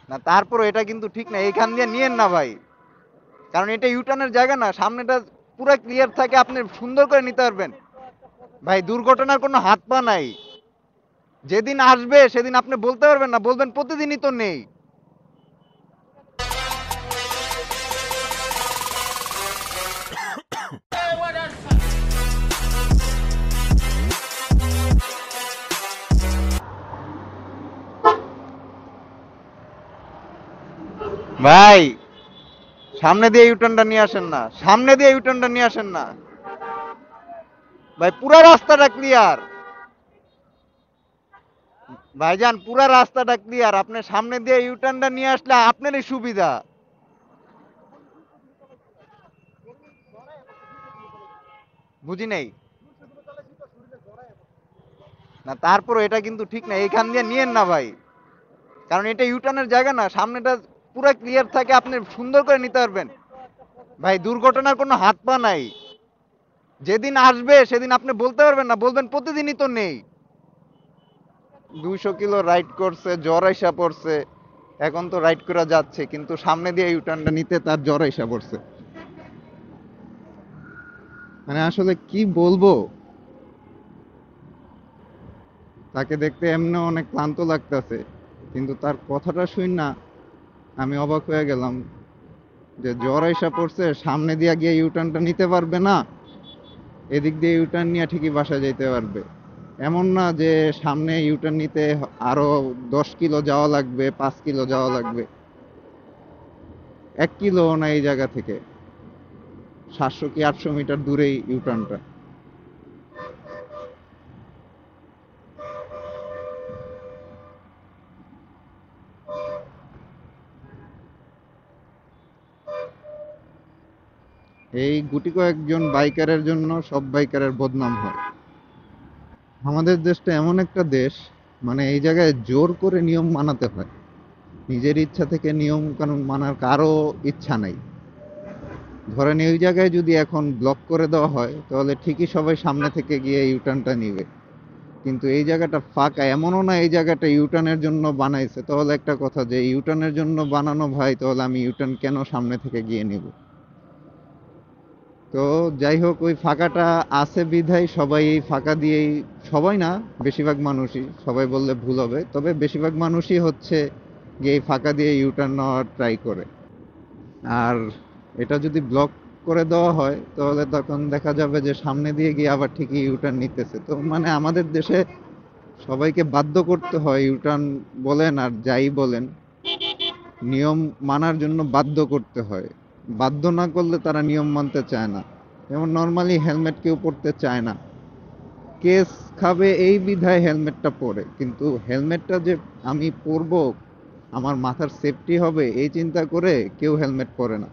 না, তারপর এটা কিন্তু ঠিক না, এইখান দিয়ে নিয়েন না ভাই। কারণ এটা ইউটার্নের জায়গা না, সামনেটা পুরো ক্লিয়ার থাকে, আপনি সুন্দর করে নিতে পারবেন। ভাই দুর্ঘটনার কোনো হাত পা নাই। যেদিন আসবে সেদিন আপনি বলতে পারবেন না, বলবেন প্রতিদিনই তো নেই। ভাই সামনে দিয়ে ইউটার্নটা নিয়ে আসেন না, সামনে দিয়ে ইউটার্নটা নিয়ে আসেন না। ভাই পুরা রাস্তাটা ক্লিয়ার। ভাইজান পুরা রাস্তাটা ক্লিয়ার, আপনি সামনে দিয়ে ইউটার্নটা নিয়ে আসলে আপনারই সুবিধা। বুঝি নাই। না, তারপর এটা কিন্তু ঠিক না, এইখান দিয়ে নিয়েন না ভাই। কারণ এটা ইউটার্নের জায়গা না, সামনেটা পুরো ক্লিয়ার থাকে, আপনি সুন্দর করে নিতে পারবেন। ভাই দুর্ঘটনার কোনো হাত পা নাই। যেদিন আসবে সেদিন আপনি বলতে পারবেন না, বলবেন প্রতিদিনই তো নেই। 200 কিলো রাইড করছে, জ্বর আইসা পড়ছে। এখন তো রাইড করে যাচ্ছে, কিন্তু সামনে দিয়ে ইউটার্নটা নিতে তার জ্বর আইসা পড়ছে। মানে আসলে কি বলবো। তাকে দেখতে এমনি অনেক ক্লান্ত লাগতেছে, কিন্তু তার কথাটা শুন না আমি অবাক হয়ে গেলাম যে জ্বর আইসা পড়ছে, সামনে দিয়ে গিয়ে ইউটার্নটা নিতে পারবে না, এদিক দিয়ে ইউটার্ন নিয়ে ঠিকই বাসা যেতে পারবে। এমন না যে সামনে ইউটার্ন নিতে আরো 10 কিলো যাওয়া লাগবে, 5 কিলো যাওয়া লাগবে। 1 কিলো না এই জায়গা থেকে, 700 কি 800 মিটার দূরেই ইউটার্নটা। এই গুটি কয়েকজন বাইকারের জন্য সব বাইকারের বদনাম হয়। আমাদের দেশটা এমন একটা দেশ, মানে এই জায়গায় জোর করে নিয়ম মানাতে হয়। নিজের ইচ্ছা থেকে নিয়ম কানুন মানার কারো ইচ্ছা নাই। ধরেন এই জায়গায় যদি এখন ব্লক করে দেওয়া হয় তাহলে ঠিকই সবাই সামনে থেকে গিয়ে ইউটার্নটা নিবে। কিন্তু এই জায়গাটা ফাঁকা, এমনও না এই জায়গাটা ইউটার্নের জন্য বানাইছে। তাহলে একটা কথা, যে ইউটার্নের জন্য বানানো ভাই, তাহলে আমি ইউটার্ন কেন সামনে থেকে গিয়ে নিব? তো যাই হোক, ওই ফাঁকাটা আছে বিধায় সবাই এই ফাঁকা দিয়েই, সবাই না বেশিরভাগ মানুষই, সবাই বললে ভুল হবে, তবে বেশিরভাগ মানুষই হচ্ছে গিয়ে এই ফাঁকা দিয়ে ইউটার্ন নেওয়ার ট্রাই করে। আর এটা যদি ব্লক করে দেওয়া হয় তাহলে তখন দেখা যাবে যে সামনে দিয়ে গিয়ে আবার ঠিকই ইউটার্ন নিতেছে। তো মানে আমাদের দেশে সবাইকে বাধ্য করতে হয়, ইউটার্ন বলেন আর যাই বলেন, নিয়ম মানার জন্য বাধ্য করতে হয়। বাধ্য না করলে তারা নিয়ম মানতে চায় না। যেমন নর্মালি হেলমেট কেউ পরতে চায় না, কেস খাবে এই বিধায় হেলমেটটা পরে, কিন্তু হেলমেটটা যে আমি পরবো, আমার মাথার সেফটি হবে এই চিন্তা করে কেউ হেলমেট পরে না।